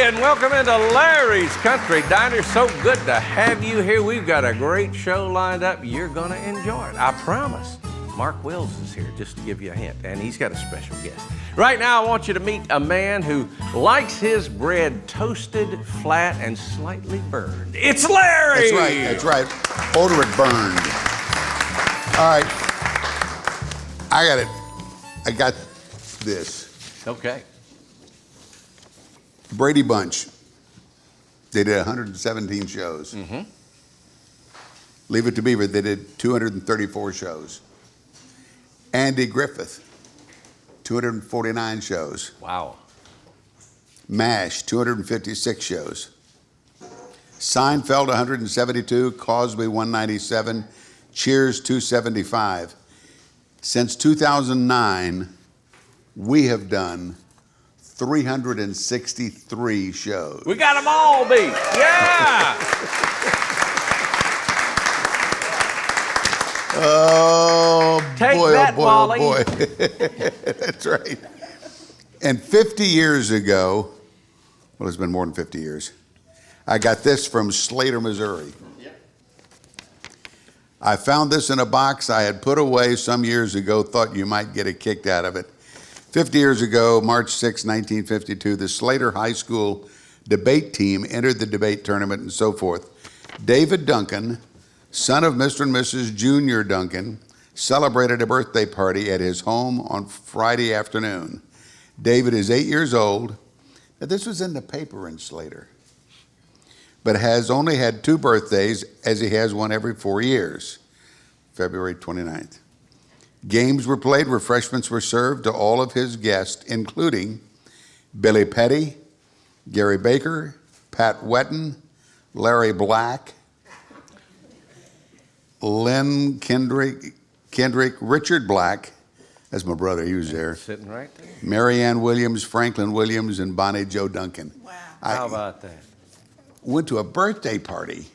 and welcome into Larry's Country Diner. So good to have you here. We've got a great show lined up. You're going to enjoy it, I promise. Mark Wills is here, just to give you a hint, and he's got a special guest. Right now, I want you to meet a man who likes his bread toasted, flat, and slightly burned. It's Larry! That's right. Order it burned. All right. I got this. Okay. Brady Bunch. They did 117 shows. Mm-hmm. Leave It to Beaver, they did 234 shows. Andy Griffith, 249 shows. Wow. MASH, 256 shows. Seinfeld, 172. Cosby, 197. Cheers, 275. Since 2009, we have done 363 shows. We got them all beat. Yeah! Oh, Take boy, that, oh boy, Wally. oh boy. That's right. And 50 years ago, well, it's been more than 50 years, I got this from Slater, Missouri. I found this in a box I had put away some years ago, thought you might get a kick out of it. 50 years ago, March 6, 1952, the Slater High School debate team entered the debate tournament and so forth. David Duncan, son of Mr. and Mrs. Junior Duncan, celebrated a birthday party at his home on Friday afternoon. David is 8 years old. Now, this was in the paper in Slater, but has only had 2 birthdays, as he has one every 4 years. February 29th. Games were played, refreshments were served to all of his guests, including Billy Petty, Gary Baker, Pat Wetton, Larry Black, Len Kendrick, Richard Black, that's my brother, he was there. Sitting right there. Mary Ann Williams, Franklin Williams, and Bonnie Joe Duncan. Wow. How about that? Went to a birthday party.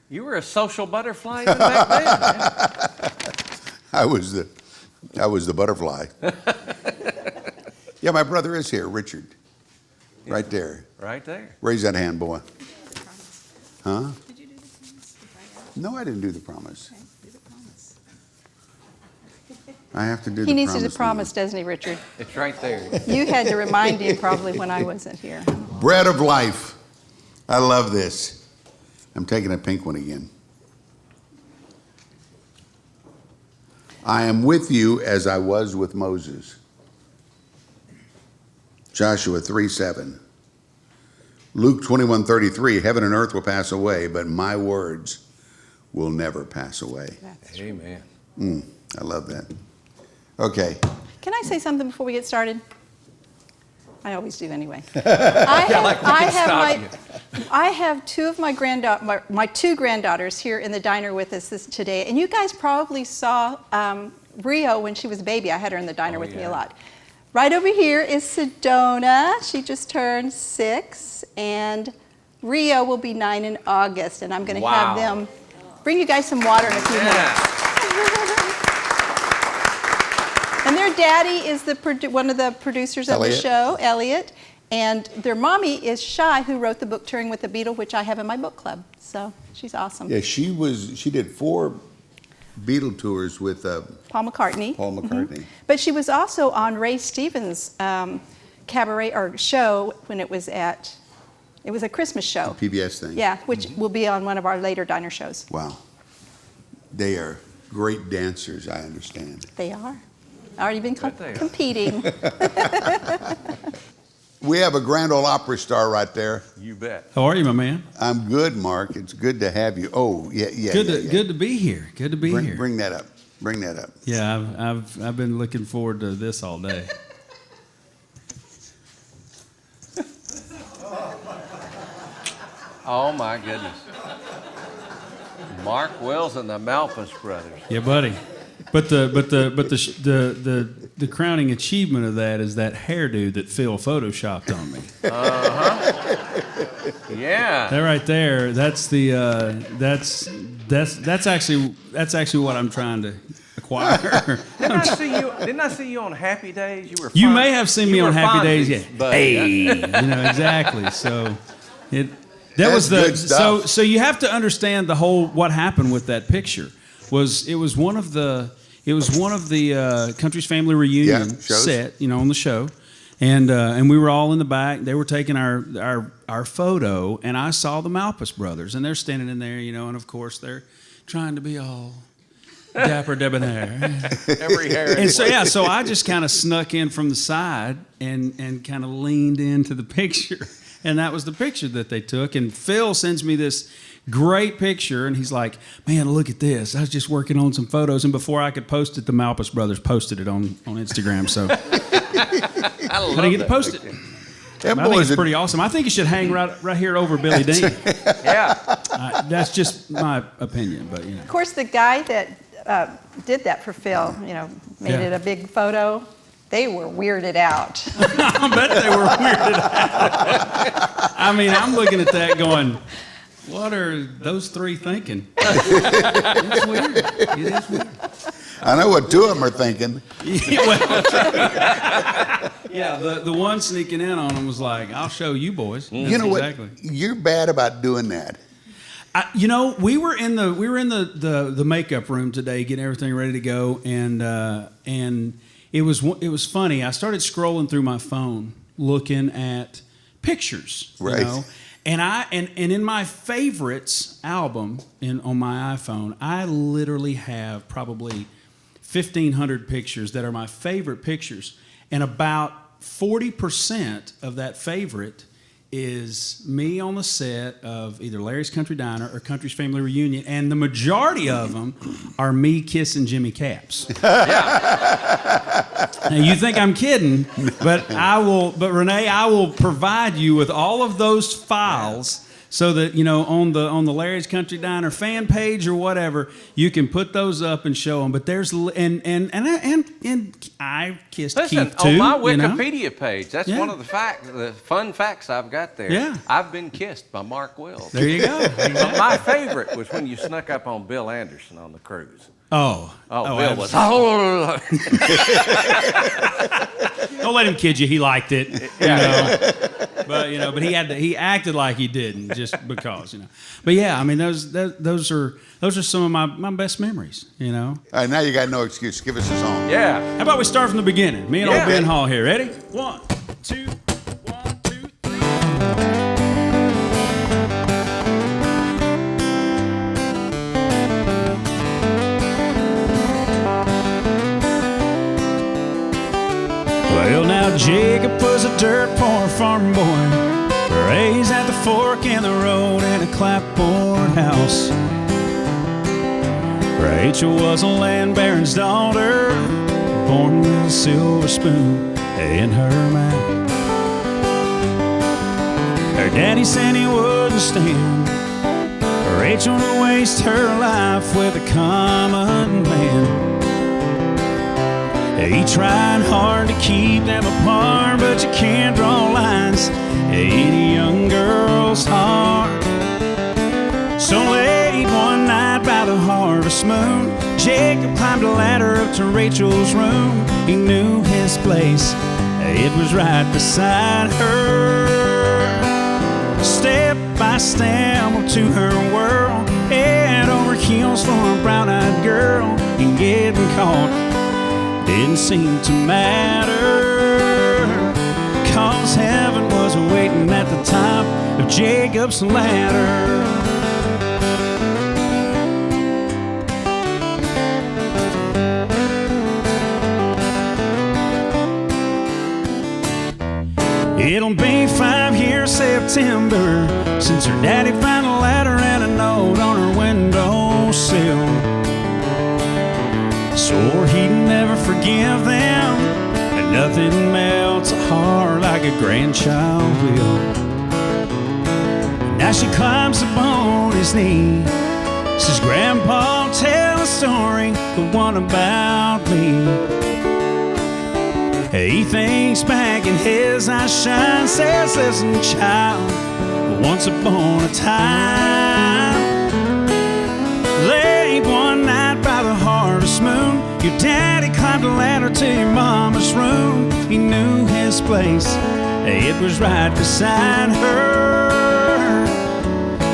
You were a social butterfly even back then. I was the butterfly. Yeah, my brother is here, Richard. Right there. Right there. Raise that hand, boy. Huh? Did you do the promise? No, I didn't do the promise. Okay, do the promise. I have to do the promise. He needs to do the promise, doesn't he, Richard? It's right there. You had to remind him probably when I wasn't here. Bread of life. I love this. I'm taking a pink one again. I am with you as I was with Moses. Joshua 3:7. Luke 21:33. Heaven and earth will pass away, but my words will never pass away. Amen. I love that. Okay. Can I say something before we get started? I always do anyway. I have 2 of my my 2 granddaughters here in the diner with us today, and you guys probably saw Rio when she was a baby. I had her in the diner with me a lot. Right over here is Sedona. She just turned 6, and Rio will be 9 in August, and I'm going to have them bring you guys some water in a few minutes. And their daddy is one of the producers of the show, Elliot. And their mommy is Shy, who wrote the book Touring with the Beatle, which I have in my book club. So she's awesome. Yeah, she did 4 Beatle tours with Paul McCartney. Mm-hmm. But she was also on Ray Stevens' cabaret or show when it was a Christmas show. The PBS thing. Yeah, which will be on one of our later diner shows. Wow. They are great dancers, I understand. They are. Already been competing. We have a Grand Ole Opry star right there. You bet. How are you, my man? I'm good, Mark. It's good to have you. Oh, yeah. Good to be here. Good to be here. Bring that up. Bring that up. Yeah, I've been looking forward to this all day. Oh my goodness. Mark Wills and the Malphus brothers. Yeah, buddy. But the crowning achievement of that is that hairdo that Phil photoshopped on me. Yeah. That right there. That's actually what I'm trying to acquire. Didn't I see you Didn't I see you on Happy Days? You were. You Fon- may have seen you me were on Happy Days, Fonzie's yeah. buddy. Hey, you know exactly. So, that That's was the good stuff. so you have to understand the whole what happened with that picture. It was one of the Country's Family Reunion shows. set, on the show, and we were all in the back. They were taking our photo, and I saw the Malpas brothers, and they're standing in there, and of course they're trying to be all dapper debonair. Every hair. And so I just kind of snuck in from the side and kind of leaned into the picture. And that was the picture that they took. And Phil sends me this great picture, and he's like, man, look at this. I was just working on some photos, and before I could post it, the Malpas brothers posted it on Instagram. So I love I didn't get to that post it. picture. Them I think boys it's pretty awesome. I think it should hang right here over Billy Dean. Yeah. That's just my opinion, but Of course, the guy that did that for Phil, made Yeah. it a big photo. They were weirded out. I bet they were weirded out. I mean, I'm looking at that going, what are those three thinking? It's weird. It is weird. I know what two of them are thinking. Yeah, the one sneaking in on him was like, I'll show you boys. You know exactly. what? You're bad about doing that. We were in the makeup room today, getting everything ready to go, and it was funny. I started scrolling through my phone, looking at pictures, Right. And in my favorites album on my iPhone, I literally have probably 1,500 pictures that are my favorite pictures, and about 40% of that favorite is me on the set of either Larry's Country Diner or Country's Family Reunion, and the majority of them are me kissing Jimmy Capps. Now you think I'm kidding, but Renee, I will provide you with all of those files so that on the Larry's Country Diner fan page or whatever, you can put those up and show them. But there's and I kissed Listen, Keith too. on my Wikipedia page, that's Yeah. one of the fun facts I've got there. Yeah. I've been kissed by Mark Wills. There you go. But my favorite was when you snuck up on Bill Anderson on the cruise. Oh, Bill was. Don't let him kid you. He liked it, But he acted like he didn't just because. But yeah, I mean those are some of my best memories. All right, now you got no excuse. Give us a song. Yeah. How about we start from the beginning? Me and Yeah. old Ben Hall here. Ready? 1, 2, 1, 2, 3. Well, now Jacob was a dirt poor farm boy, raised at the fork in the road in a clapboard house. Rachel was a land baron's daughter, born with a silver spoon in her mouth. Her daddy said he wouldn't stand Rachel to waste her life with a common man. He tried hard to keep them apart, but you can't draw lines in a young girl's heart. So late one night by the harvest moon, Jacob climbed a ladder up to Rachel's room. He knew his place, it was right beside her. Step by step to her world, head over heels for a brown-eyed girl. And getting caught didn't seem to matter, 'cause heaven was waiting at the top of Jacob's ladder. It'll be 5 years September since her daddy found a letter and a note on her windowsill. Swore he'd never forgive them, and nothing melts a heart like a grandchild will. Now she climbs up on his knee, says, Grandpa, tell a story, the one about me. He thinks back and his eyes shine, says, listen, child, once upon a time, late one night by the harvest moon, your daddy climbed a ladder to your mama's room. He knew his place, it was right beside her.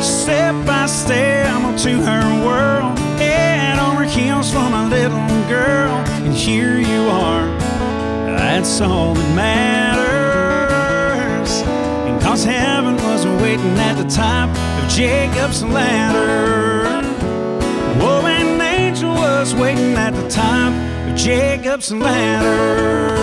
Step by step onto her world, head over heels for my little girl. And here you are, that's all that matters. And 'cause heaven was waiting at the top of Jacob's ladder. Oh, an angel was waiting at the top of Jacob's ladder.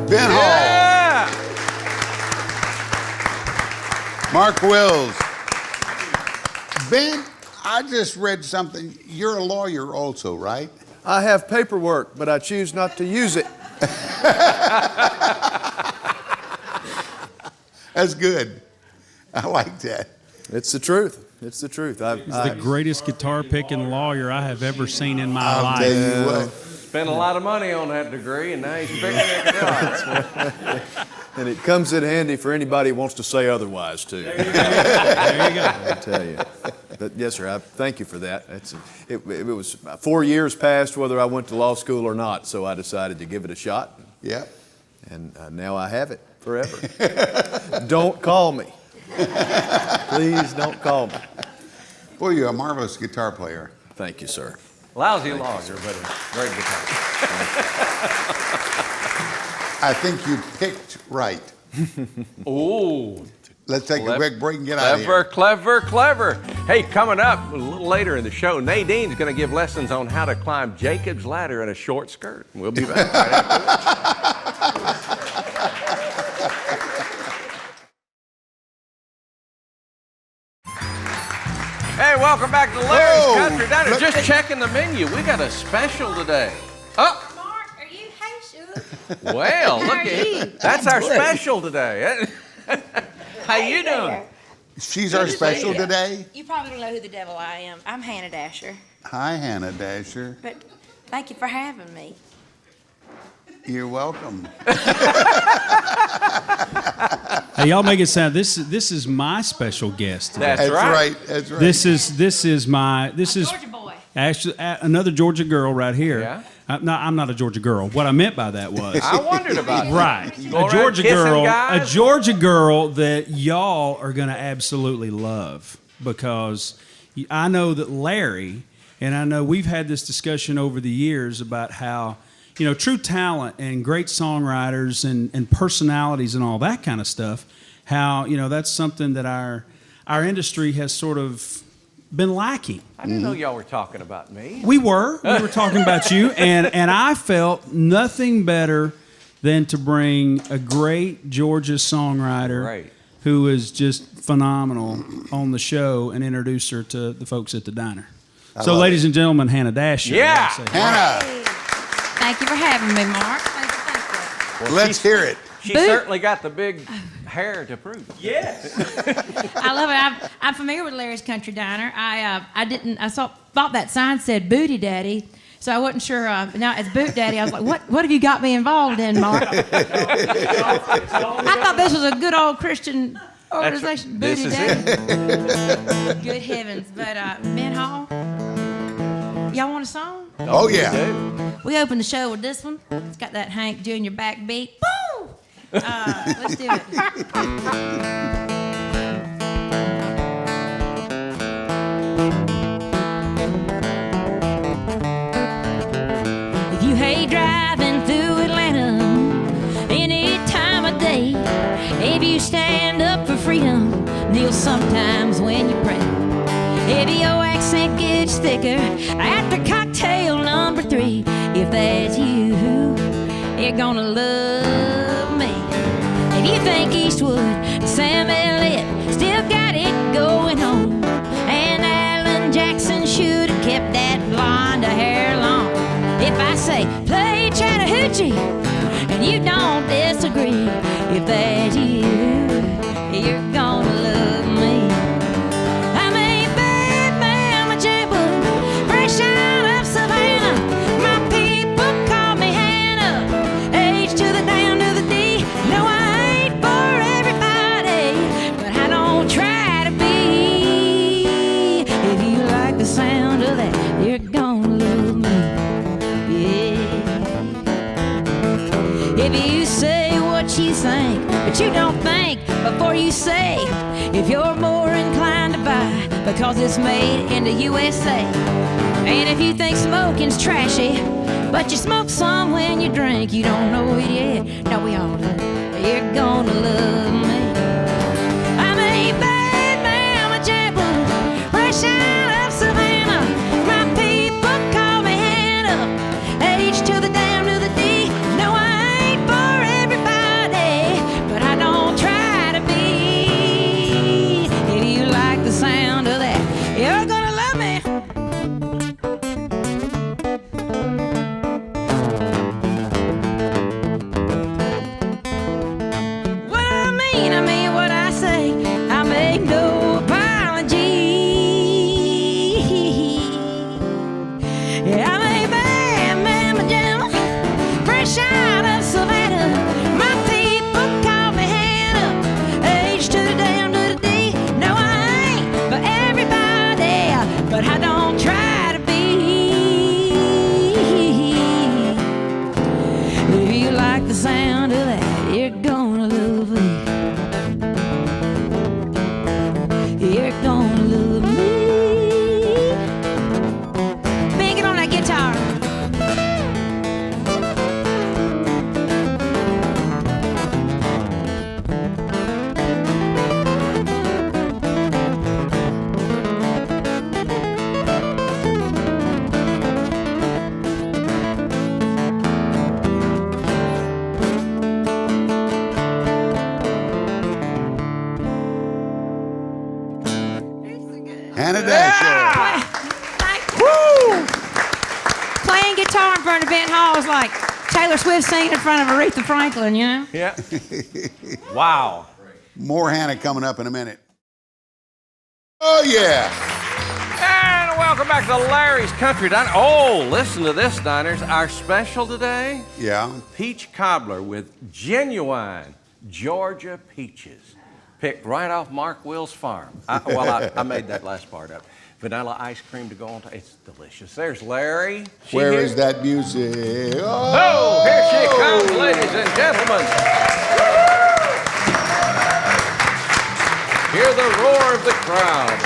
Ben Hall. Mark Wills. Ben, I just read something. You're a lawyer also, right? I have paperwork, but I choose not to use it. That's good. I like that. It's the truth. It's the truth. He's the greatest guitar picking lawyer I have ever seen in my life. Tell you what. Spent a lot of money on that degree, and now he's picking it guitar. And it comes in handy for anybody who wants to say otherwise, too. There you go. I tell you. But yes, sir, I thank you for that. It was 4 years past whether I went to law school or not, so I decided to give it a shot. Yeah. And now I have it forever. Don't call me. Please don't call me. Boy, you're a marvelous guitar player. Thank you, sir. Lousy lawyer, but a great guitar. I think you picked right. Ooh. Let's take a quick break and get out of Clever, here. clever, clever. Hey, coming up a little later in the show, Nadine's going to give lessons on how to climb Jacob's ladder in a short skirt. We'll be back right after this. Hey, welcome back to Larry's Whoa. Country Diner. Look- Just checking the menu. We got a special today. Oh, Mark, are you? Hey, Sugar. well, How look are at you? that's our special today. How you doing? She's our special today. You probably don't know who the devil I am. I'm Hannah Dasher, Hi, Hannah Dasher. but thank you for having me. You're welcome. Hey, y'all make it sound. This is my special guest today. That's right. That's right. This is Georgia boy. actually another Georgia girl right here. Yeah? No, I'm not a Georgia girl. What I meant by that was I wondered about that. right, You go a around Georgia kissing girl, guys? a Georgia girl that y'all are gonna absolutely love because I know that Larry and I know we've had this discussion over the years about how true talent and great songwriters and personalities and all that kind of stuff. How that's something that our industry has sort of been lacking. I didn't know y'all were talking about me. We were talking about you, and I felt nothing better than to bring a great Georgia songwriter Right. who is just phenomenal on the show and introduce her to the folks at the diner. So, love ladies and gentlemen, Hannah Dasher. Yeah. Hannah, Thank you for having me, Mark. Thank you. let's hear it. She Boo. certainly got the big hair to prove it. Yes. I love it. I'm familiar with Larry's Country Diner. I thought that sign said Booty Daddy, so I wasn't sure. Now it's Boot Daddy. I was like, what have you got me involved in, Mark? I thought this was a good old Christian organization, This Booty is Daddy. Good heavens! But Ben Hall, y'all want a song? Oh, yeah. We open the show with this one. It's got that Hank Jr. backbeat. Woo! Let's do it. If you hate driving through Atlanta any time of day, if you stand up for freedom, kneel sometimes when you pray. If your accent gets thicker after cocktail number 3, if that's you, you're gonna love me. If you think Eastwood, Sam Elliott still got it going on, and Alan Jackson should have kept that blonde hair long. If I say play Chattahoochee and you don't disagree, if that's you, you're gonna love me. I'm a bad man, I'm a jailbird, fresh out of Savannah. My people call me Hannah. H to the down to the D. No, I But you don't think before you say if you're more inclined to buy because it's made in the USA. And if you think smoking's trashy, but you smoke some when you drink, you don't know it yet. No, we all do. You're gonna love me. I'm a bad mama jammer, fresh out of Savannah. My people call me Hannah. H to the damn to the D. No, I ain't for everybody, but I don't try to be. If you like the sound of that, you're gonna love me. I mean what I say. I make no apology. Yeah, I'm a bad mama jamma, fresh out of Savannah. My people call me Hannah. H to the damn to the D. No, I ain't for everybody, but I don't try to be. If you like the sound of that, you're gonna love me. You're gonna love me. Bang it on that guitar. Hannah Dasher. Woo! Playing guitar in front of Ben Hall is like Taylor Swift singing in front of Aretha Franklin, you know? Yeah. Wow. More Hannah coming up in a minute. Oh, yeah. And welcome back to Larry's Country Diner. Oh, listen to this, diners. Our special today, Yeah. peach cobbler with genuine Georgia peaches, picked right off Mark Will's farm. I made that last part up. Vanilla ice cream to go on top. It's delicious. There's Larry. Where is that music? Oh, here she comes, ladies and gentlemen. Hear the roar of the crowd.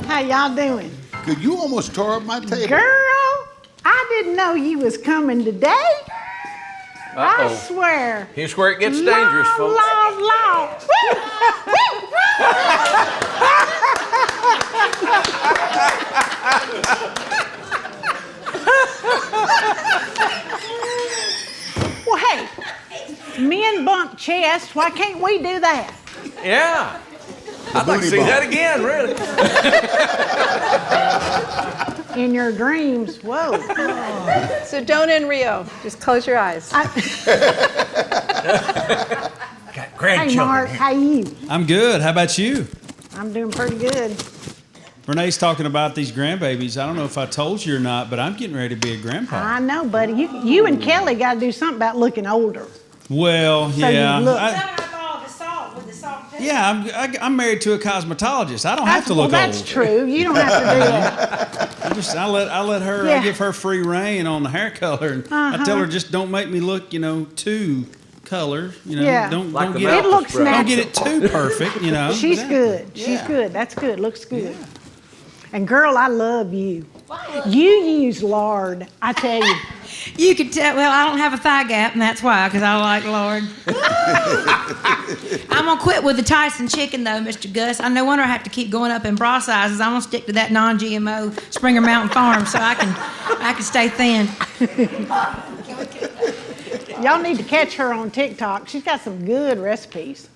How y'all doing? Good, you almost tore up my table. Girl, I didn't know you was coming today. I Uh-oh. swear. Here's where it gets dangerous, folks. Law. Well, hey, men bump chests. Why can't we do that? Yeah. I'd like to booty see bump. that again, really. In your dreams. Whoa. So don't in Rio. Just close your eyes. Got Hey, grandchildren Mark, here. how you? I'm good. How about you? I'm doing pretty good. Renee's talking about these grandbabies. I don't know if I told you or not, but I'm getting ready to be a grandpa. I know, buddy. You and Kelly got to do something about looking older. Well, So yeah. you look. I'm married to a cosmetologist. I don't have to look that's old. true. You don't have to do that. I let her. Yeah. I give her free reign on the hair color, and I tell her just don't make me look, too color. Yeah. Don't Like the get mouth It looks spray. don't natural. get it too perfect. She's Exactly. good. She's Yeah. good. That's good. Looks good. And girl, I love you. You use lard. I tell you. You could tell, well, I don't have a thigh gap, and that's why, because I like lard. I'm going to quit with the Tyson chicken, though, Mr. Gus. No wonder I have to keep going up in bra sizes. I'm going to stick to that non-GMO Springer Mountain Farm so I can stay thin. Y'all need to catch her on TikTok. She's got some good recipes.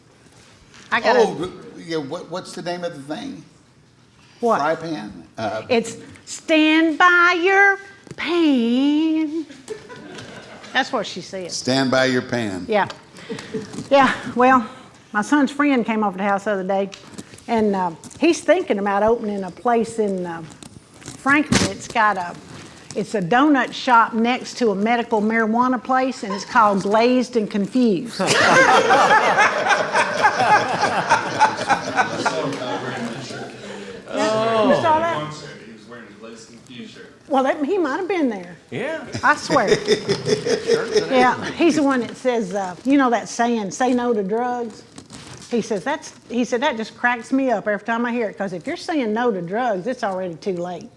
I got Yeah, what's the name of the thing? what? Fry pan? It's stand by your pan. That's what she said. Stand by your pan. Yeah. Yeah, well, my son's friend came over to the house the other day, and he's thinking about opening a place in Franklin. It's a donut shop next to a medical marijuana place, and it's called Glazed and Confused. You saw that? Well, he might have been there. Yeah. I swear. Yeah, he's the one that says, you know that saying, say no to drugs? He said, that just cracks me up every time I hear it, because if you're saying no to drugs, it's already too late.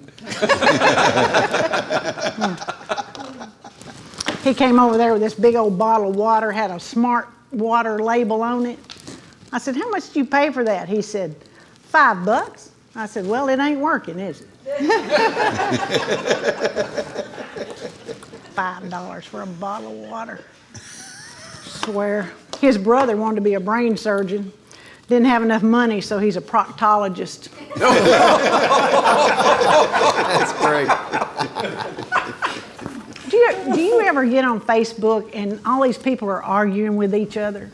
He came over there with this big old bottle of water, had a smart water label on it. I said, how much did you pay for that? He said, $5. I said, well, it ain't working, is it? $5 for a bottle of water. Swear. His brother wanted to be a brain surgeon. Didn't have enough money, so he's a proctologist. That's great. Do you ever get on Facebook and all these people are arguing with each other?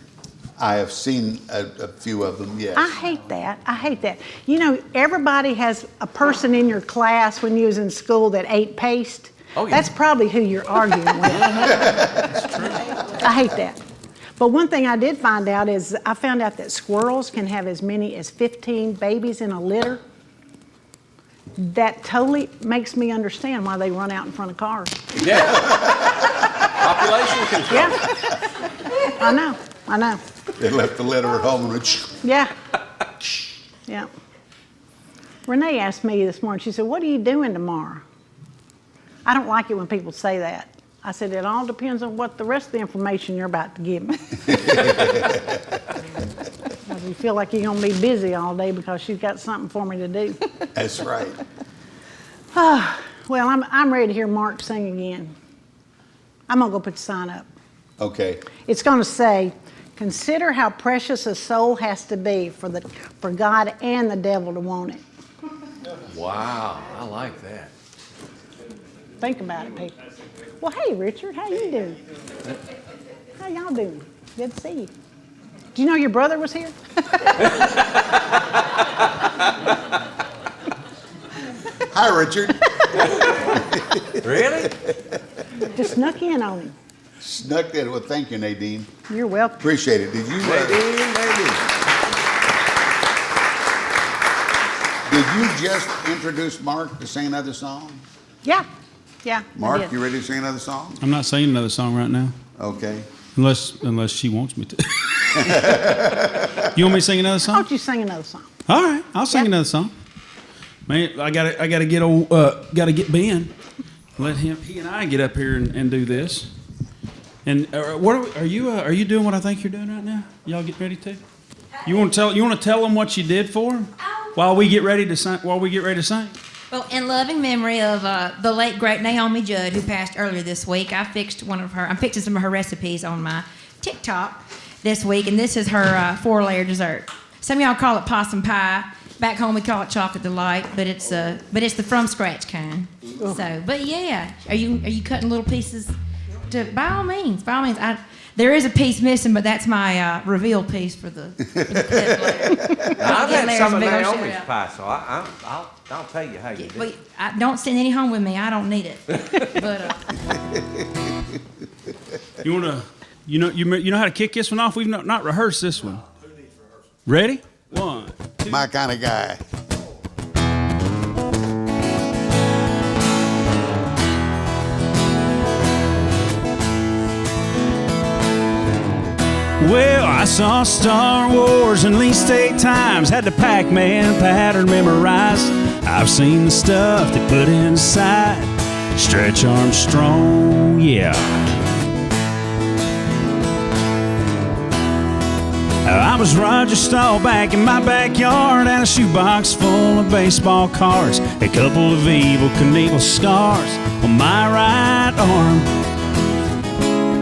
I have seen a few of them, yes. I hate that. I hate that. You know, everybody has a person in your class when you was in school that ate paste. Oh, yeah. That's probably who you're arguing with. That's true. I hate that. But one thing I did find out is I found out that squirrels can have as many as 15 babies in a litter. That totally makes me understand why they run out in front of cars. Yeah. Population control. Yeah. I know. They left the litter at home and Yeah. Yeah. Renee asked me this morning, she said, what are you doing tomorrow? I don't like it when people say that. I said, it all depends on what the rest of the information you're about to give me. You feel like you're going to be busy all day because she's got something for me to do. That's right. Well, I'm ready to hear Mark sing again. I'm going to go put the sign up. Okay. It's going to say, consider how precious a soul has to be for God and the devil to want it. Wow, I like that. Think about it, people. Well, hey, Richard, how you doing? How y'all doing? Good to see you. Do you know your brother was here? Hi, Richard. Really? Just snuck in on him. Snuck in. Well, thank you, Nadine. You're welcome. Appreciate it. Did you? Did you just introduce Mark to sing another song? Yeah. I Mark, did. you ready to sing another song? I'm not singing another song right now, Okay. unless she wants me to. You want me to sing another Why song? don't you sing another song? All right, I'll sing Yeah. another song. Man, I gotta get Ben. Let he and I get up here and do this. And what are you doing? What I think you're doing right now? Y'all get ready to? You want to tell them what you did for them while we get ready to sing? Well, in loving memory of the late great Naomi Judd, who passed earlier this week, I'm fixing some of her recipes on my TikTok this week, and this is her 4-layer dessert. Some of y'all call it possum pie. Back home we call it chocolate delight, but it's the from scratch kind. So, but yeah, are you cutting little pieces? By all means. There is a piece missing, but that's my reveal piece for the clip later. I've had some of Big old Naomi's shout-out. pie, so I'll tell you how you do it. Don't send any home with me. I don't need it. But You know how to kick this one off? We've not rehearsed this one. Ready? 1, 2. My kind of guy. Well, I saw Star Wars at least 8 times. Had the Pac-Man pattern memorized. I've seen the stuff they put inside. Stretch Armstrong, yeah. I was Roger Staubach in my backyard, and a shoebox full of baseball cards. A couple of Evel Knievel scars on my right arm.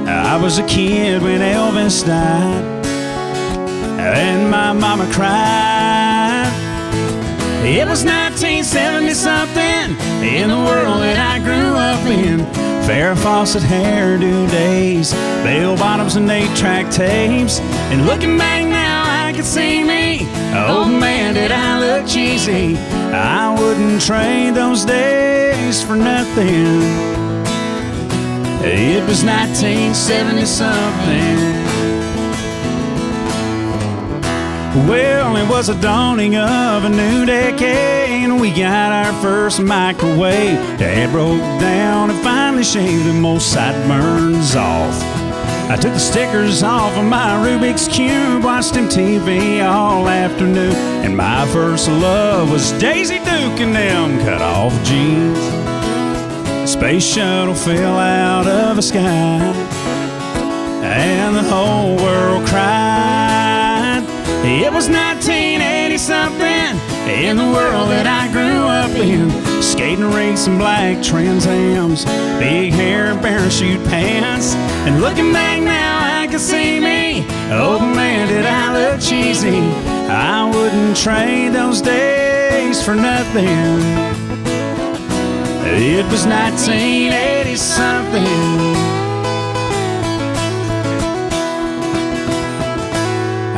I was a kid when Elvis died, and my mama cried. It was 1970-something in the world that I grew up in. Farrah Fawcett hairdo days, bell bottoms and 8-track tapes. And looking back now, I can see me. Oh man, did I look cheesy. I wouldn't trade those days for nothing. It was 1970-something. Well, it was the dawning of a new decade, and we got our first microwave. Dad broke down and finally shaved the most sideburns off. I took the stickers off of my Rubik's Cube, watched him TV all afternoon, and my first love was Daisy Duke and them cut-off jeans. The space shuttle fell out of the sky, and the whole world cried. It was 1980-something in the world that I grew up in. Skating rinks and black Trans Ams, big hair, parachute pants. And looking back now, I can see me. Oh man, did I look cheesy. I wouldn't trade those days for nothing. It was 1980-something.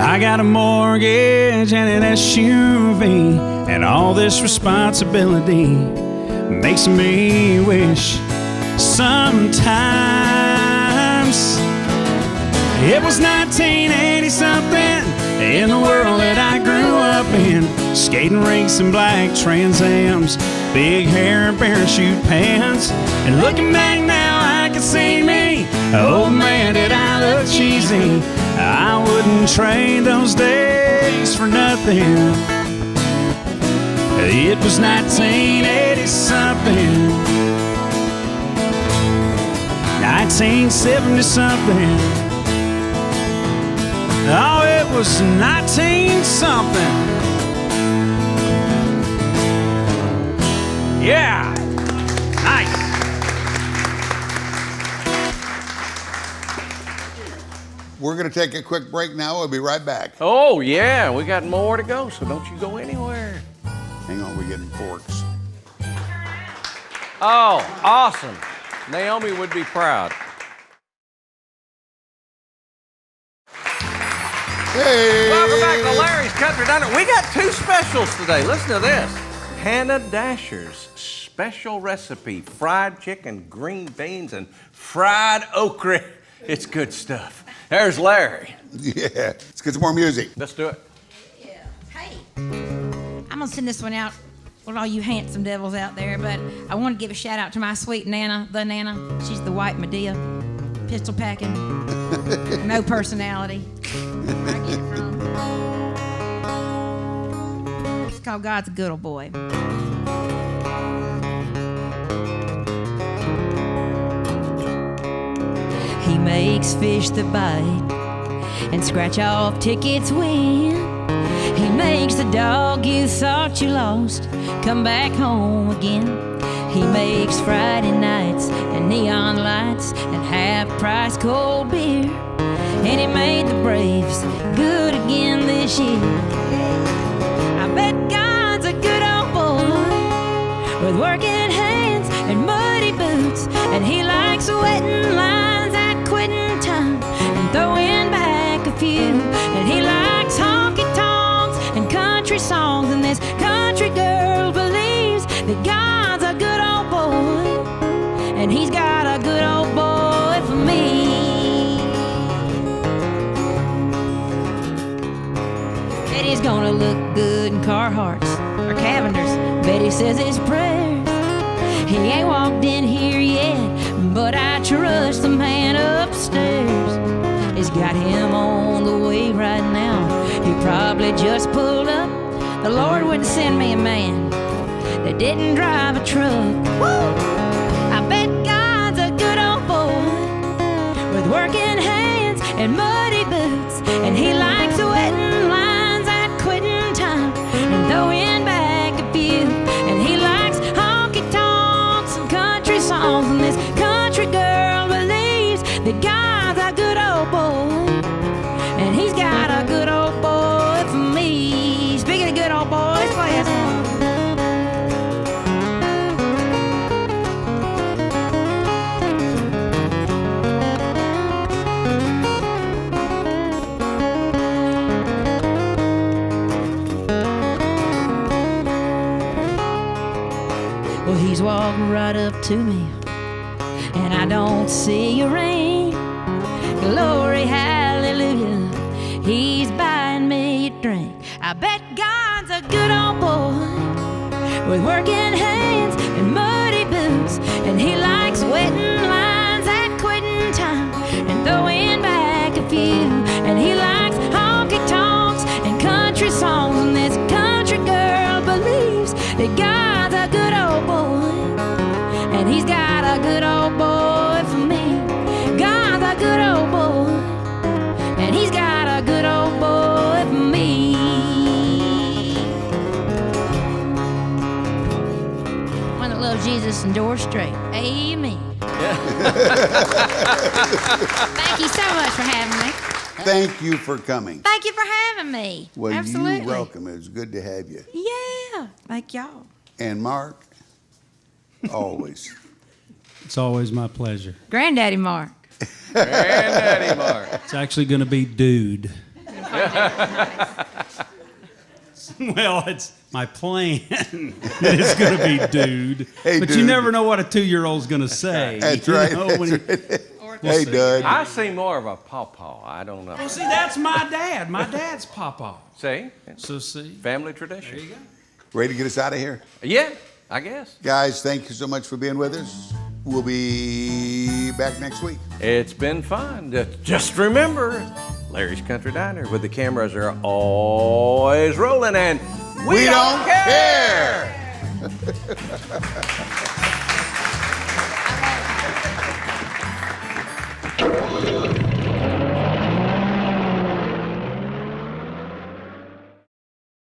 I got a mortgage and an SUV, and all this responsibility makes me wish sometimes it was 1980-something in the world that I grew up in. Skating rinks and black Trans Ams, big hair and parachute pants. And looking back now, I can see me. Oh man, did I look cheesy. I wouldn't trade those days for nothing. It was 1980-something, 1970-something. Oh, it was 19-something. Yeah, nice. We're going to take a quick break now. We'll be right back. Oh, yeah, we got more to go, so don't you go anywhere. Hang on, we're getting forks. Oh, awesome. Naomi would be proud. Hey! Welcome back to Larry's Country Diner. We got two specials today. Listen to this. Hannah Dasher's special recipe, fried chicken, green beans, and fried okra. It's good stuff. There's Larry. Yeah, let's get some more music. Let's do it. Yeah. Hey, I'm gonna send this one out with all you handsome devils out there, but I want to give a shout out to my sweet Nana, the Nana. She's the white Medea, pistol packing, no personality. Where I get it from. It's called God's a Good Ole Boy. He makes fish that bite and scratch off tickets when he makes the dog you thought you lost come back home again. He makes Friday nights and neon lights and half-price cold beer, and he made the Braves good again this year. I bet God's a good old boy with working hands and muddy boots, and he likes wetting lines at quitting time and throwing back a few, and he likes honky-tonks and country songs, and this country girl believes that God's a good old boy, and he's got a good old boy for me. Betty's gonna look good in Carhartts or Cavenders. Betty says his prayers. He ain't walked in here yet, but I trust the man upstairs. He's got him on the way right now. He probably just pulled up. The Lord wouldn't send me a man that didn't drive a truck. Woo! I bet God's a good old boy with working hands and muddy boots, and he likes wetting lines at quitting time and throwing back a few, and he likes honky-tonks and country songs, and this country girl believes that God's a good old boy, and he's got a good old boy for me. Speaking of good old boys, play us one. Well, he's walking right up to me, and I don't see a ring. Glory, hallelujah, he's buying me organic drink. I bet God's a good old boy with working hands and muddy boots, and he likes wetting lines at quitting time and throwing back a few, and he likes honky tonks and country songs, and this country girl believes that God's a good old boy, and he's got a good old boy for me. God's a good old boy, and he's got a good old boy for me. One that loves Jesus and doors straight. Amen. Thank you so much for having me. Thank you for coming. Thank you for having me. Well, Absolutely. you're welcome. It was good to have you. Yeah. Thank y'all. And Mark, always. It's always my pleasure. Granddaddy Mark. Granddaddy Mark. It's actually going to be Dude. Well, it's my plan that it's going to be Dude. Hey, but dude. you never know what a 2-year-old's going to say. That's you right. know, when he- Hey, Dud. I see more of a pawpaw. I don't know. Well, see, that's my dad. My dad's Papa. See? So see. Family tradition. There you go. Ready to get us out of here? Yeah, I guess. Guys, thank you so much for being with us. We'll be back next week. It's been fun. Just remember, Larry's Country Diner, where the cameras are always rolling and we don't care.